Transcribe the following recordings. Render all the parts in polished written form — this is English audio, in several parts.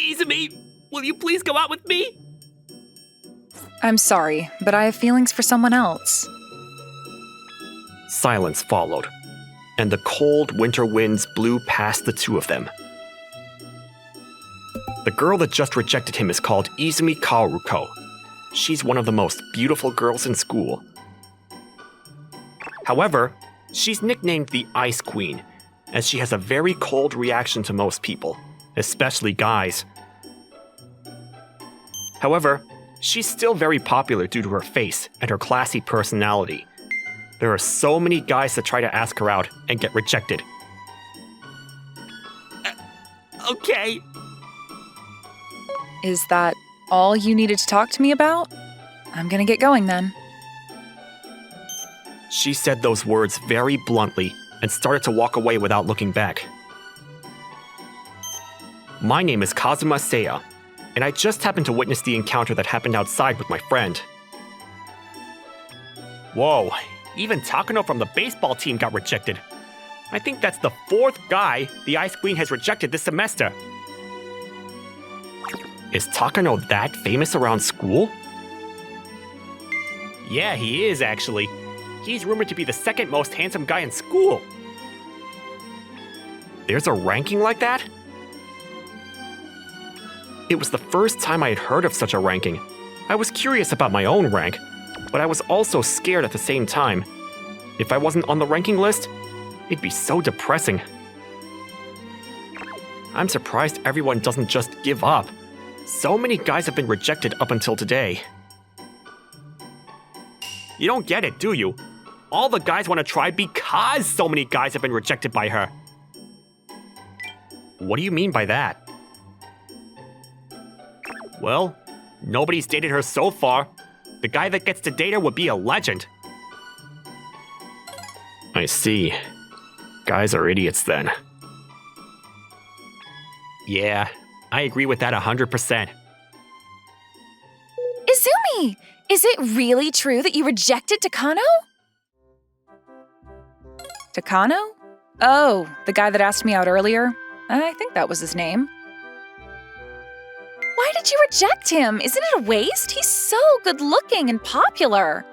Izumi, will you please go out with me? I'm sorry, but I have feelings for someone else. Silence followed, and the cold winter winds blew past the two of them. The girl that just rejected him is called Izumi Kaoruko. She's one of the most beautiful girls in school. However, she's nicknamed the Ice Queen, as she has a very cold reaction to most people, especially guys. However, she's still very popular due to her face and her classy personality. There are so many guys that try to ask her out and get rejected. Okay. Is that all you needed to talk to me about? I'm gonna get going then. She said those words very bluntly and started to walk away without looking back. My name is Kazuma Seiya, and I just happened to witness the encounter that happened outside with my friend. Whoa, even Takano from the baseball team got rejected. I think that's the 4th guy the Ice Queen has rejected this semester. Is Takano that famous around school? Yeah, he is actually. He's rumored to be the 2nd most handsome guy in school. There's a ranking like that? It was the first time I had heard of such a ranking. I was curious about my own rank, but I was also scared at the same time. If I wasn't on the ranking list, it'd be so depressing. I'm surprised everyone doesn't just give up. So many guys have been rejected up until today. You don't get it, do you? All the guys want to try because so many guys have been rejected by her. What do you mean by that? Well, nobody's dated her so far. The guy that gets to date her would be a legend. I see. Guys are idiots then. Yeah, I agree with that 100%. Izumi! Is it really true that you rejected Takano? Takano? Oh, the guy that asked me out earlier? I think that was his name. Why did you reject him? Isn't it a waste? He's so good-looking and popular.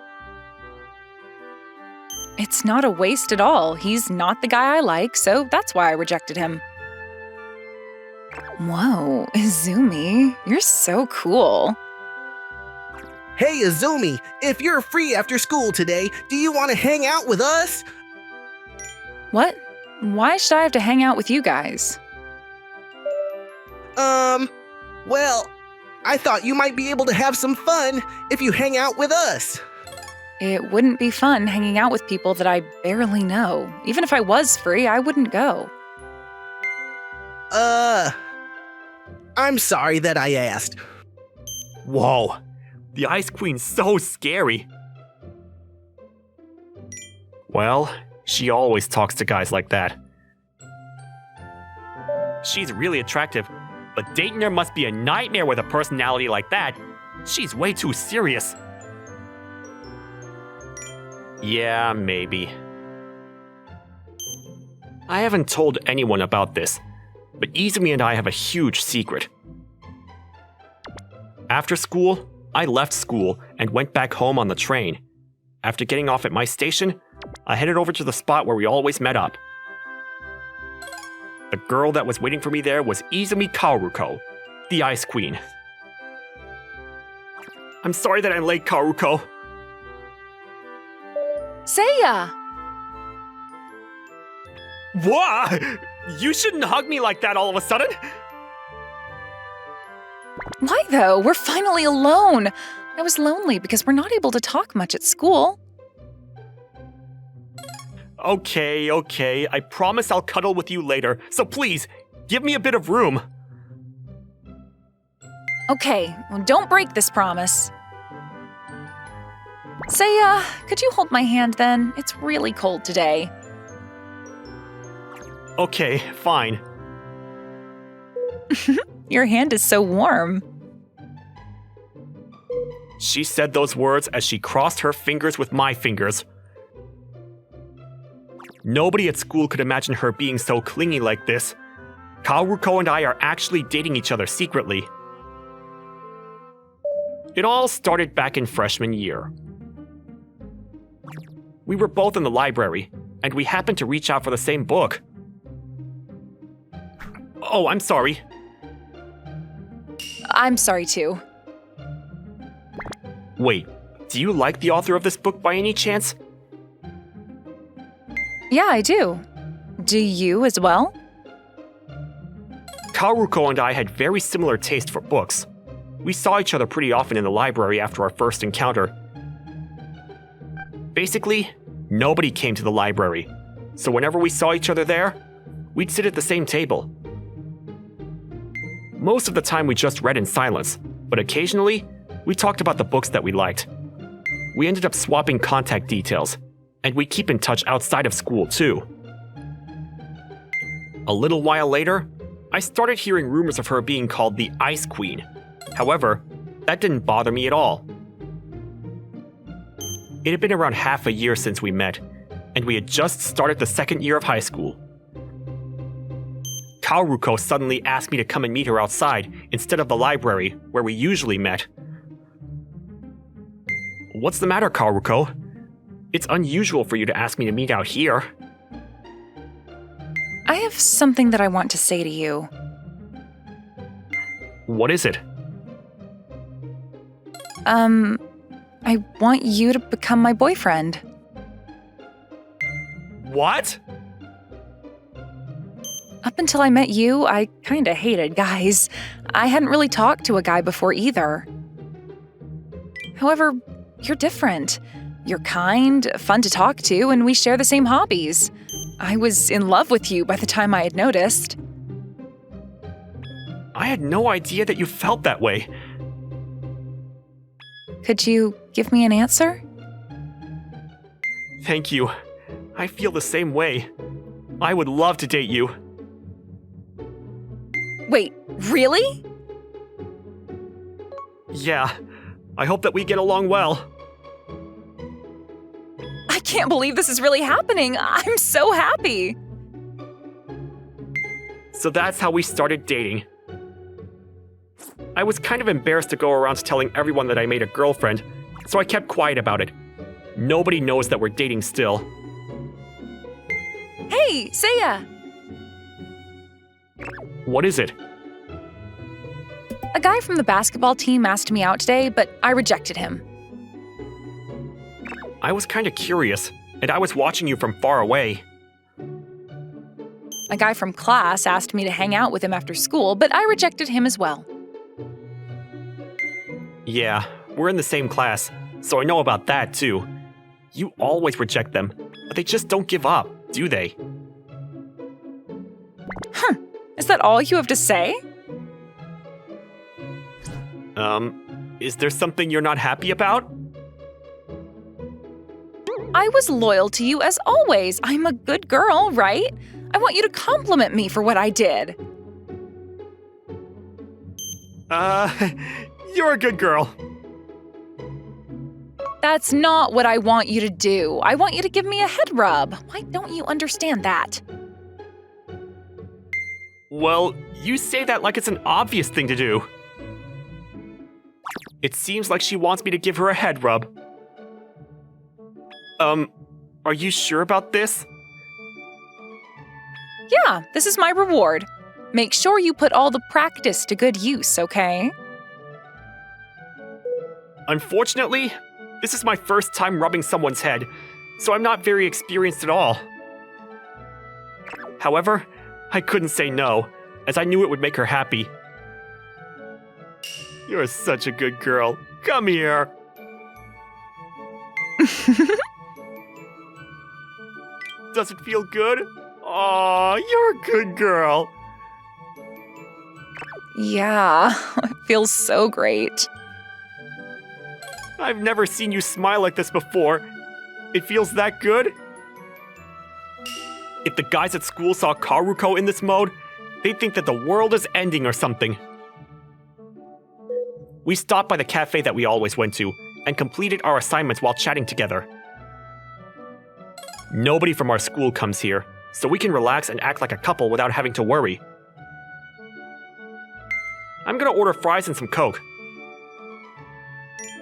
It's not a waste at all. He's not the guy I like, so that's why I rejected him. Whoa, Izumi, you're so cool. Hey Izumi, if you're free after school today, do you want to hang out with us? What? Why should I have to hang out with you guys? Well, I thought you might be able to have some fun if you hang out with us. It wouldn't be fun hanging out with people that I barely know. Even if I was free, I wouldn't go. I'm sorry that I asked. Whoa, the Ice Queen's so scary. Well, she always talks to guys like that. She's really attractive, but dating her must be a nightmare with a personality like that. She's way too serious. Yeah, maybe. I haven't told anyone about this, but Izumi and I have a huge secret. After school, I left school and went back home on the train. After getting off at my station, I headed over to the spot where we always met up. The girl that was waiting for me there was Izumi Kaoruko, the Ice Queen. I'm sorry that I'm late, Kaoruko. Seiya! What? You shouldn't hug me like that all of a sudden. Why though? We're finally alone. I was lonely because we're not able to talk much at school. Okay. I promise I'll cuddle with you later. So please, give me a bit of room. Okay, well, don't break this promise. Seiya, could you hold my hand then? It's really cold today. Okay, fine. Your hand is so warm. She said those words as she crossed her fingers with my fingers. Nobody at school could imagine her being so clingy like this. Kaoruko and I are actually dating each other secretly. It all started back in freshman year. We were both in the library, and we happened to reach out for the same book. Oh, I'm sorry. I'm sorry too. Wait, do you like the author of this book by any chance? Yeah, I do. Do you as well? Kaoruko and I had very similar taste for books. We saw each other pretty often in the library after our first encounter. Basically, nobody came to the library, so whenever we saw each other there, we'd sit at the same table. Most of the time we just read in silence, but occasionally, we talked about the books that we liked. We ended up swapping contact details, and we keep in touch outside of school too. A little while later, I started hearing rumors of her being called the Ice Queen. However, that didn't bother me at all. It had been around half a year since we met, and we had just started the second year of high school. Kaoruko suddenly asked me to come and meet her outside instead of the library where we usually met. What's the matter, Kaoruko? It's unusual for you to ask me to meet out here. I have something that I want to say to you. What is it? I want you to become my boyfriend. What? Up until I met you, I kinda hated guys. I hadn't really talked to a guy before either. However, you're different. You're kind, fun to talk to, and we share the same hobbies. I was in love with you by the time I had noticed. I had no idea that you felt that way. Could you give me an answer? Thank you. I feel the same way. I would love to date you. Wait, really? Yeah. I hope that we get along well. I can't believe this is really happening. I'm so happy. So that's how we started dating. I was kind of embarrassed to go around telling everyone that I made a girlfriend, so I kept quiet about it. Nobody knows that we're dating still. Hey, Seiya! What is it? A guy from the basketball team asked me out today, but I rejected him. I was kind of curious, and I was watching you from far away. A guy from class asked me to hang out with him after school, but I rejected him as well. Yeah, we're in the same class, so I know about that too. You always reject them, but they just don't give up, do they? Is that all you have to say? Is there something you're not happy about? I was loyal to you as always. I'm a good girl, right? I want you to compliment me for what I did. You're a good girl. That's not what I want you to do. I want you to give me a head rub. Why don't you understand that? Well, you say that like it's an obvious thing to do. It seems like she wants me to give her a head rub. Are you sure about this? Yeah, this is my reward. Make sure you put all the practice to good use, okay? Unfortunately, this is my first time rubbing someone's head, so I'm not very experienced at all. However, I couldn't say no, as I knew it would make her happy. You're such a good girl. Come here. Does it feel good? Aw, you're a good girl. Yeah, it feels so great. I've never seen you smile like this before. It feels that good? If the guys at school saw Kaoruko in this mode, they'd think that the world is ending or something. We stopped by the cafe that we always went to and completed our assignments while chatting together. Nobody from our school comes here, so we can relax and act like a couple without having to worry. I'm gonna order fries and some Coke.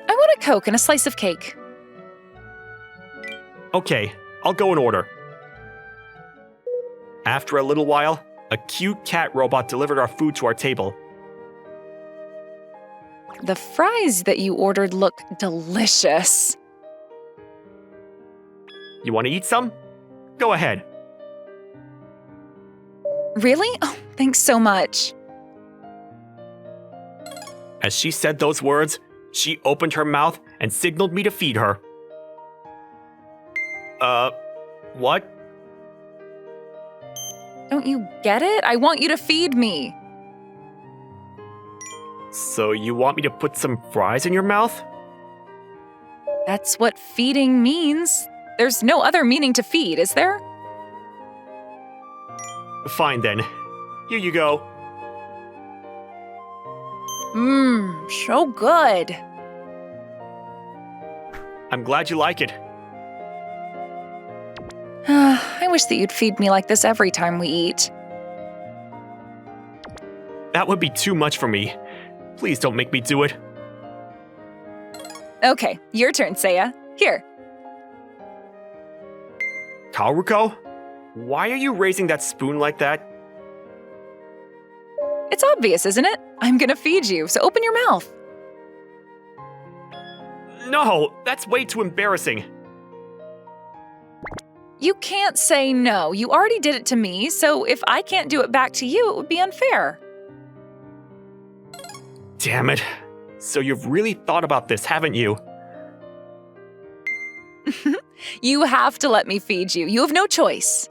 I want a Coke and a slice of cake. Okay, I'll go in order. After a little while, a cute cat robot delivered our food to our table. The fries that you ordered look delicious. You want to eat some? Go ahead. Really? Oh, thanks so much. As she said those words, she opened her mouth and signaled me to feed her. What? Don't you get it? I want you to feed me. So you want me to put some fries in your mouth? That's what feeding means. There's no other meaning to feed, is there? Fine then. Here you go. So good. I'm glad you like it. I wish that you'd feed me like this every time we eat. That would be too much for me. Please don't make me do it. Okay, your turn, Seiya. Here. Kaoruko? Why are you raising that spoon like that? It's obvious, isn't it? I'm gonna feed you, so open your mouth. No, that's way too embarrassing. You can't say no. You already did it to me, so if I can't do it back to you, it would be unfair. Damn it. So you've really thought about this, haven't you? You have to let me feed you. You have no choice.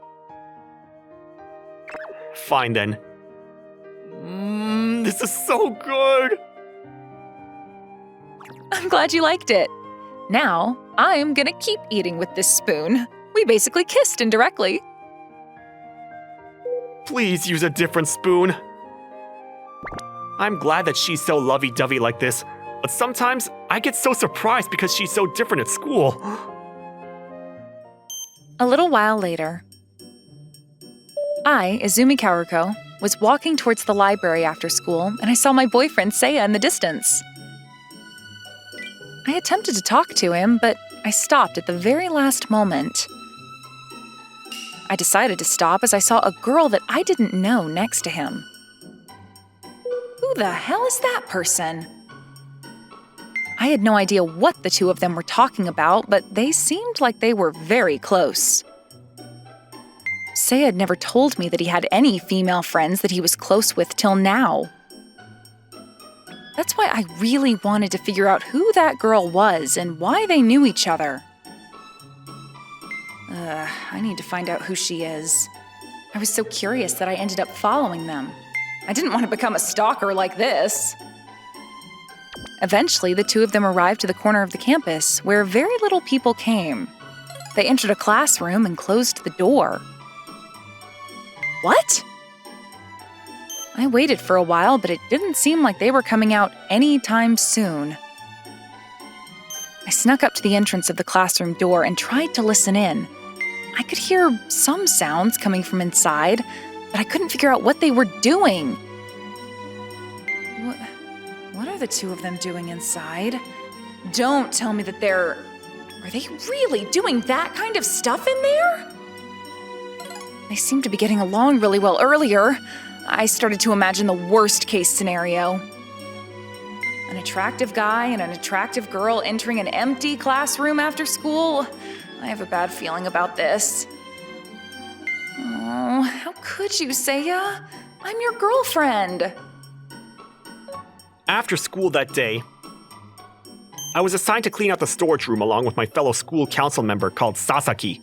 Fine then. This is so good! I'm glad you liked it. Now, I'm gonna keep eating with this spoon. We basically kissed indirectly. Please use a different spoon. I'm glad that she's so lovey-dovey like this, but sometimes I get so surprised because she's so different at school. A little while later, I, Izumi Kaoruko, was walking towards the library after school, and I saw my boyfriend Seiya in the distance. I attempted to talk to him, but I stopped at the very last moment. I decided to stop as I saw a girl that I didn't know next to him. Who the hell is that person? I had no idea what the two of them were talking about, but they seemed like they were very close. Seiya had never told me that he had any female friends that he was close with till now. That's why I really wanted to figure out who that girl was and why they knew each other. I need to find out who she is. I was so curious that I ended up following them. I didn't want to become a stalker like this. Eventually, the two of them arrived to the corner of the campus where very little people came. They entered a classroom and closed the door. What? I waited for a while, but it didn't seem like they were coming out anytime soon. I snuck up to the entrance of the classroom door and tried to listen in. I could hear some sounds coming from inside, but I couldn't figure out what they were doing. What are the two of them doing inside? Don't tell me that they're... Are they really doing that kind of stuff in there? They seemed to be getting along really well earlier. I started to imagine the worst case scenario. An attractive guy and an attractive girl entering an empty classroom after school. I have a bad feeling about this. Oh, how could you, Seiya? I'm your girlfriend. After school that day, I was assigned to clean out the storage room along with my fellow school council member called Sasaki.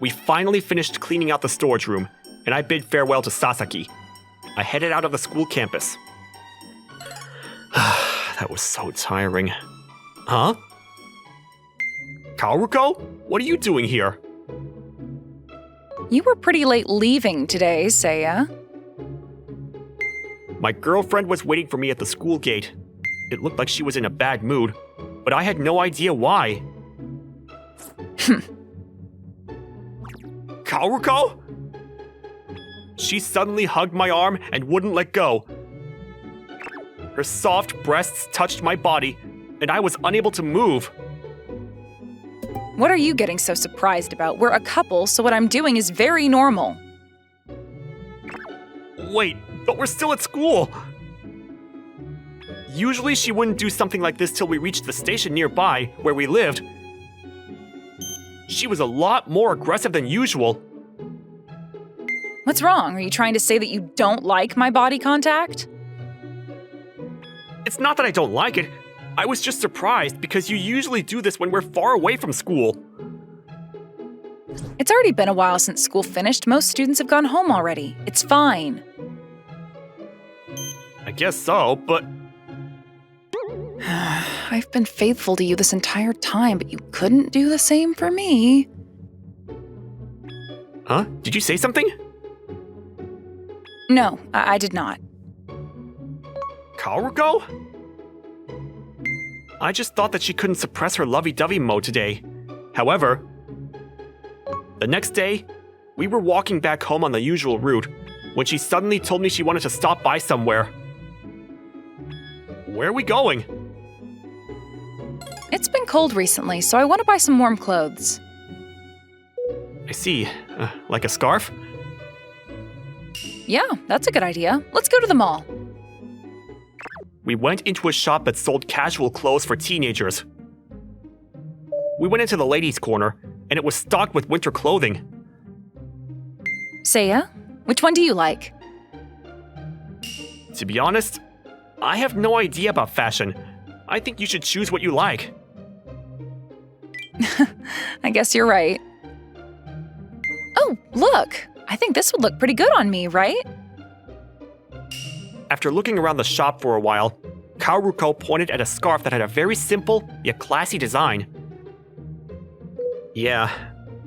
We finally finished cleaning out the storage room, and I bid farewell to Sasaki. I headed out of the school campus. That was so tiring. Huh? Kaoruko? What are you doing here? You were pretty late leaving today, Seiya. My girlfriend was waiting for me at the school gate. It looked like she was in a bad mood, but I had no idea why. Kaoruko? She suddenly hugged my arm and wouldn't let go. Her soft breasts touched my body, and I was unable to move. What are you getting so surprised about? We're a couple, so what I'm doing is very normal. Wait, but we're still at school. Usually she wouldn't do something like this till we reached the station nearby, where we lived. She was a lot more aggressive than usual. What's wrong? Are you trying to say that you don't like my body contact? It's not that I don't like it. I was just surprised because you usually do this when we're far away from school. It's already been a while since school finished. Most students have gone home already. It's fine. I guess so, but I've been faithful to you this entire time, but you couldn't do the same for me. Huh? Did you say something? No, I did not. Kaoruko? I just thought that she couldn't suppress her lovey-dovey mode today. However, the next day, we were walking back home on the usual route when she suddenly told me she wanted to stop by somewhere. Where are we going? It's been cold recently, so I want to buy some warm clothes. I see. Like a scarf? Yeah, that's a good idea. Let's go to the mall. We went into a shop that sold casual clothes for teenagers. We went into the ladies' corner, and it was stocked with winter clothing. Seiya, which one do you like? To be honest, I have no idea about fashion. I think you should choose what you like. I guess you're right. Oh, look! I think this would look pretty good on me, right? After looking around the shop for a while, Kaoruko pointed at a scarf that had a very simple, yet classy design. Yeah,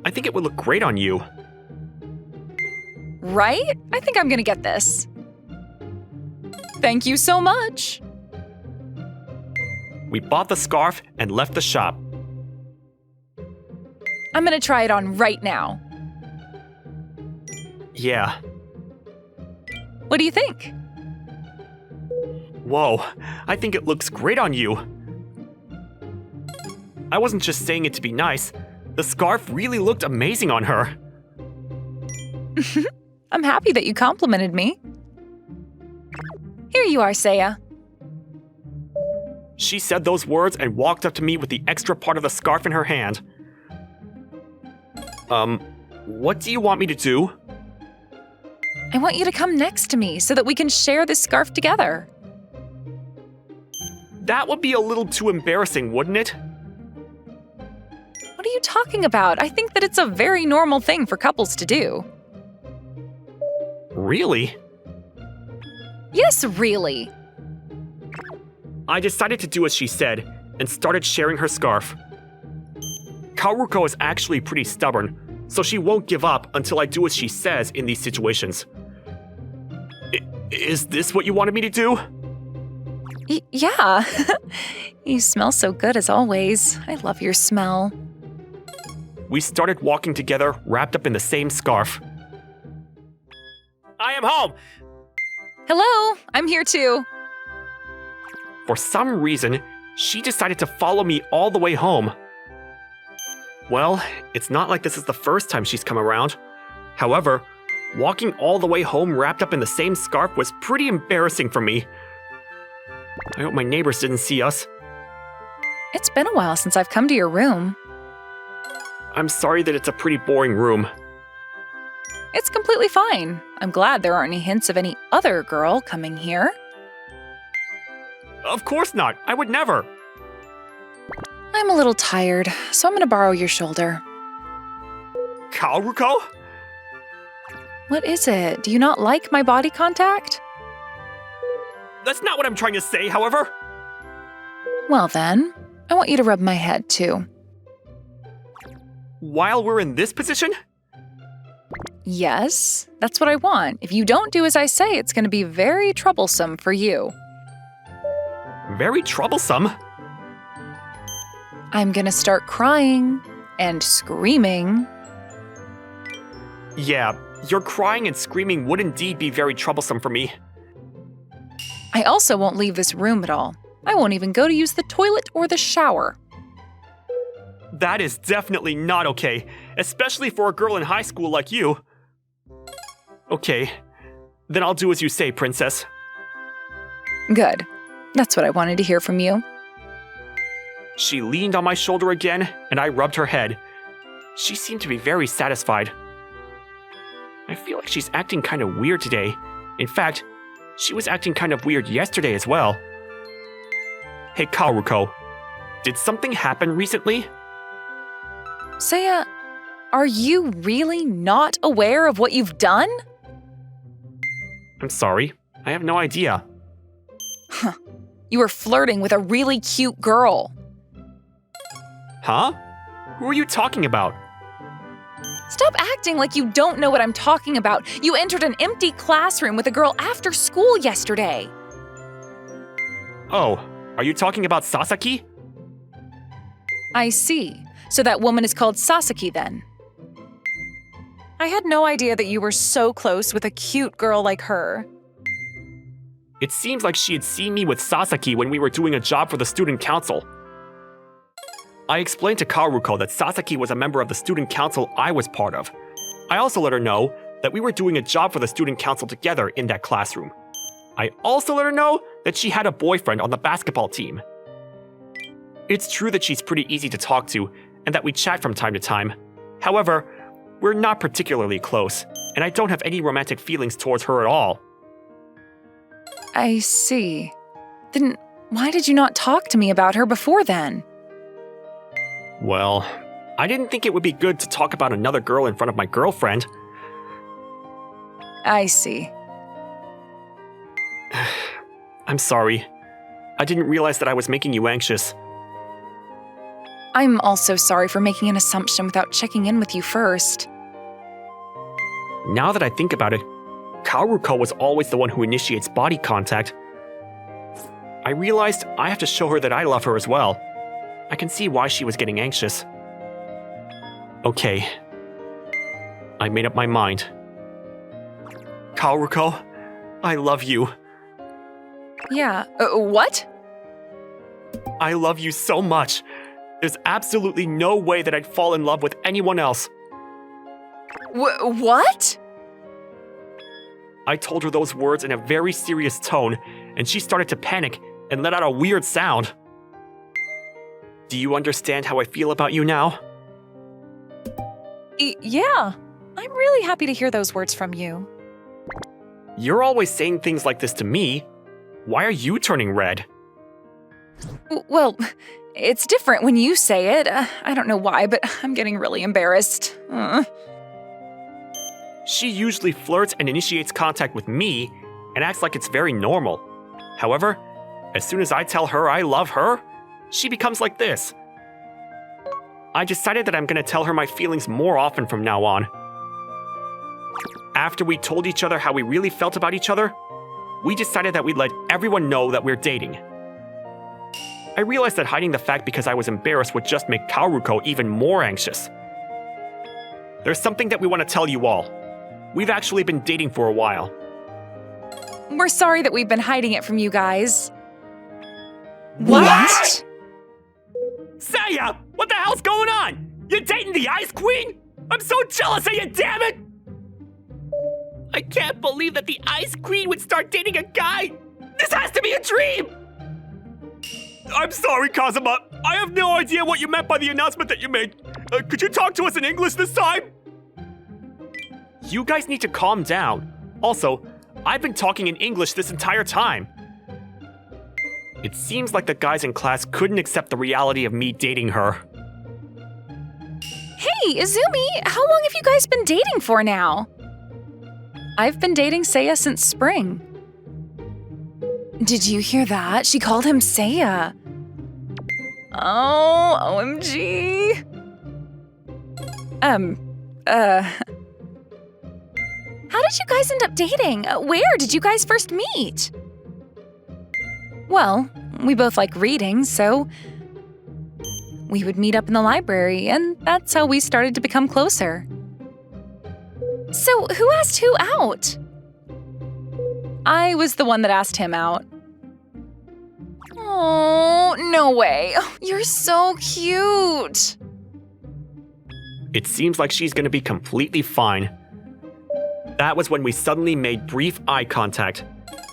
I think it would look great on you. Right? I think I'm gonna get this. Thank you so much! We bought the scarf and left the shop. I'm gonna try it on right now. Yeah. What do you think? Whoa, I think it looks great on you. I wasn't just saying it to be nice. The scarf really looked amazing on her. I'm happy that you complimented me. Here you are, Seiya. She said those words and walked up to me with the extra part of the scarf in her hand. What do you want me to do? I want you to come next to me so that we can share this scarf together. That would be a little too embarrassing, wouldn't it? What are you talking about? I think that it's a very normal thing for couples to do. Really? Yes, really. I decided to do as she said and started sharing her scarf. Kaoruko is actually pretty stubborn, so she won't give up until I do as she says in these situations. Is this what you wanted me to do? Yeah. You smell so good as always. I love your smell. We started walking together, wrapped up in the same scarf. I am home! Hello, I'm here too. For some reason, she decided to follow me all the way home. Well, it's not like this is the first time she's come around. However, walking all the way home wrapped up in the same scarf was pretty embarrassing for me. I hope my neighbors didn't see us. It's been a while since I've come to your room. I'm sorry that it's a pretty boring room. It's completely fine. I'm glad there aren't any hints of any other girl coming here. Of course not. I would never. I'm a little tired, so I'm gonna borrow your shoulder. Kaoruko? What is it? Do you not like my body contact? That's not what I'm trying to say, however. Well then, I want you to rub my head too. While we're in this position? Yes, that's what I want. If you don't do as I say, it's gonna be very troublesome for you. Very troublesome. I'm gonna start crying and screaming. Yeah, your crying and screaming would indeed be very troublesome for me. I also won't leave this room at all. I won't even go to use the toilet or the shower. That is definitely not okay, especially for a girl in high school like you. Okay, then I'll do as you say, princess. Good. That's what I wanted to hear from you. She leaned on my shoulder again, and I rubbed her head. She seemed to be very satisfied. I feel like she's acting kind of weird today. In fact, she was acting kind of weird yesterday as well. Hey, Karuko, did something happen recently? Seiya, are you really not aware of what you've done? I'm sorry, I have no idea. You were flirting with a really cute girl. Huh? Who are you talking about? Stop acting like you don't know what I'm talking about. You entered an empty classroom with a girl after school yesterday. Oh, are you talking about Sasaki? I see. So that woman is called Sasaki then. I had no idea that you were so close with a cute girl like her. It seems like she had seen me with Sasaki when we were doing a job for the student council. I explained to Karuko that Sasaki was a member of the student council I was part of. I also let her know that we were doing a job for the student council together in that classroom. I also let her know that she had a boyfriend on the basketball team. It's true that she's pretty easy to talk to and that we chat from time to time. However, we're not particularly close, and I don't have any romantic feelings towards her at all. I see. Then why did you not talk to me about her before then? Well, I didn't think it would be good to talk about another girl in front of my girlfriend. I see. I'm sorry. I didn't realize that I was making you anxious. I'm also sorry for making an assumption without checking in with you first. Now that I think about it, Karuko was always the one who initiates body contact. I realized I have to show her that I love her as well. I can see why she was getting anxious. Okay. I made up my mind. Karuko, I love you. Yeah, what? I love you so much. There's absolutely no way that I'd fall in love with anyone else. What? I told her those words in a very serious tone, and she started to panic and let out a weird sound. Do you understand how I feel about you now? Yeah. I'm really happy to hear those words from you. You're always saying things like this to me. Why are you turning red? Well, it's different when you say it. I don't know why, but I'm getting really embarrassed. She usually flirts and initiates contact with me and acts like it's very normal. However, as soon as I tell her I love her, she becomes like this. I decided that I'm going to tell her my feelings more often from now on. After we told each other how we really felt about each other, we decided that we'd let everyone know that we're dating. I realized that hiding the fact because I was embarrassed would just make Karuko even more anxious. There's something that we want to tell you all. We've actually been dating for a while. We're sorry that we've been hiding it from you guys. What? Seiya! What the hell's going on? You're dating the Ice Queen? I'm so jealous of you, damn it! I can't believe that the Ice Queen would start dating a guy! This has to be a dream! I'm sorry, Kazuma. I have no idea what you meant by the announcement that you made. Could you talk to us in English this time? You guys need to calm down. Also, I've been talking in English this entire time. It seems like the guys in class couldn't accept the reality of me dating her. Hey, Izumi, how long have you guys been dating for now? I've been dating Seiya since spring. Did you hear that? She called him Seiya. Oh, OMG. How did you guys end up dating? Where did you guys first meet? Well, we both like reading, so we would meet up in the library, and that's how we started to become closer. So who asked who out? I was the one that asked him out. Oh, no way. You're so cute. It seems like she's gonna be completely fine. That was when we suddenly made brief eye contact.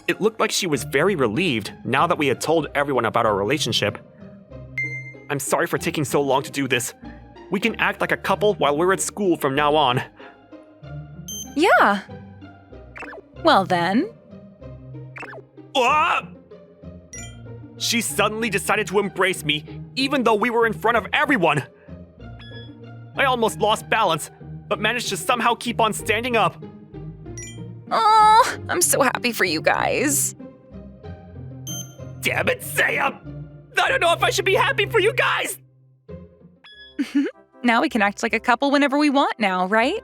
It looked like she was very relieved now that we had told everyone about our relationship. I'm sorry for taking so long to do this. We can act like a couple while we're at school from now on. Yeah. Well then. Ah! She suddenly decided to embrace me, even though we were in front of everyone. I almost lost balance, but managed to somehow keep on standing up. Oh, I'm so happy for you guys. Damn it, Saya! I don't know if I should be happy for you guys! Now we can act like a couple whenever we want now, right?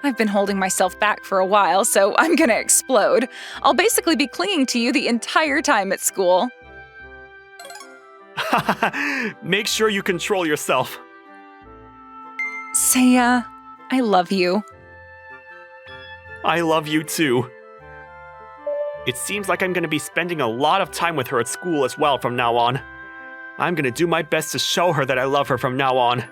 I've been holding myself back for a while, so I'm gonna explode. I'll basically be clinging to you the entire time at school. Make sure you control yourself. Saya, I love you. I love you too. It seems like I'm gonna be spending a lot of time with her at school as well from now on. I'm gonna do my best to show her that I love her from now on.